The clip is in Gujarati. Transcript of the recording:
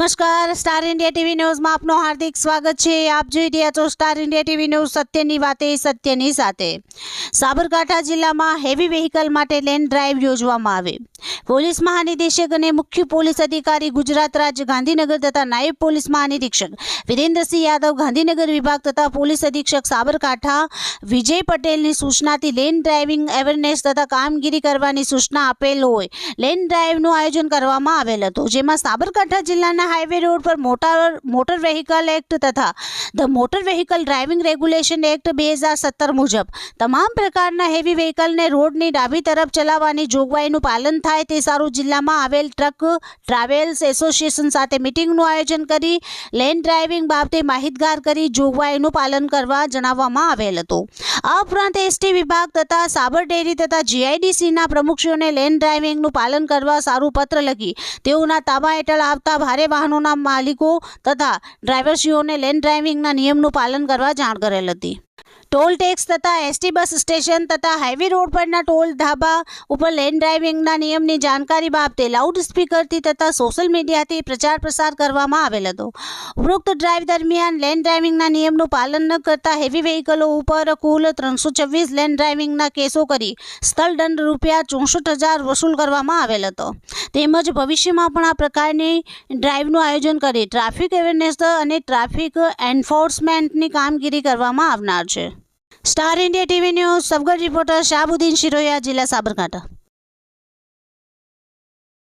નમસ્કાર, સ્ટાર ઇન્ડિયા ટીવી ન્યૂઝમાં આપનું હાર્દિક સ્વાગત છે। આપ જોઈ રહ્યા છો સ્ટાર ઇન્ડિયા ટીવી ન્યૂઝ, સત્યની વાતે સત્યની સાથે। સાબરકાંઠા જિલ્લામાં હેવી વ્હીકલ માટે લેન ડ્રાઈવ યોજવામાં આવે। પોલીસ મહાનિદેશક અને મુખ્ય પોલીસ અધિકારી ગુજરાત રાજ્ય ગાંધીનગર તથા નાયબ પોલીસ મહાનિરીક્ષક વિરેન્દ્રસિંહ યાદવ ગાંધીનગર વિભાગ તથા પોલીસ અધિક્ષક સાબરકાંઠા વિજય પટેલની સૂચનાથી લેન ડ્રાઇવિંગ અવેરનેસ તથા કામગીરી કરવાની સૂચના આપેલ હોય લેન ડ્રાઈવનું આયોજન કરવામાં આવેલ હતું, જેમાં સાબરકાંઠા જિલ્લાના હાઈવે રોડ પર મોટર વ્હીકલ એક્ટ તથા the motor vehicle driving regulation act 2017 મુજબ તમામ પ્રકારના હેવી વ્હીકલને રોડની ડાબી તરફ ચલાવવાની જોગવાઈનું પાલન થાય તે સારું જિલ્લામાં આવેલ ટ્રક ટ્રાવેલ્સ એસોસિએશન સાથે મીટિંગનું આયોજન કરી લેન ડ્રાઇવિંગ બાબતે માહિતગાર કરી જોગવાઈનું પાલન કરવા જણાવવામાં આવેલ હતું। આ ઉપરાંત એસટી વિભાગ તથા સાબર ડેરી તથા જીઆઈડીસીના પ્રમુખશ્રીઓને લેન ડ્રાઇવિંગનું પાલન કરવા સારું પત્ર લખી તેઓના તાબા હેઠળ આવતા ભારે વાહનોના માલિકો તથા ડ્રાઈવરશ્રીઓને લેન ડ્રાઇવિંગના નિયમનું પાલન કરવા જાણ કરેલ હતી। ટોલ ટેક્સ તથા એસટી બસ સ્ટેશન તથા હાઈવે રોડ પરના ટોલ ધાબા ઉપર લેન ડ્રાઇવિંગના નિયમની જાણકારી બાબતે લાઉડ સ્પીકરથી તથા સોશિયલ મીડિયાથી પ્રચાર પ્રસાર કરવામાં આવેલ હતો। ઉપરોક્ત ડ્રાઈવ દરમિયાન લેન ડ્રાઇવિંગના નિયમનું પાલન ન કરતા હેવી વ્હીકલો ઉપર કુલ 326 લેન ડ્રાઇવિંગના કેસો કરી સ્થળ દંડ ₹64,000 વસૂલ કરવામાં આવેલ હતો। તેમજ ભવિષ્યમાં પણ આ પ્રકારની ડ્રાઈવનું આયોજન કરી ટ્રાફિક અવેરનેસ અને ટ્રાફિક એન્ફોર્સમેન્ટની કામગીરી કરવામાં આવનાર છે। સ્ટાર ઇન્ડિયા ટીવી ન્યૂઝ સબગઢ રિપોર્ટર શાહબુદ્દીન શિરોયા, જિલ્લા સાબરકાંઠા।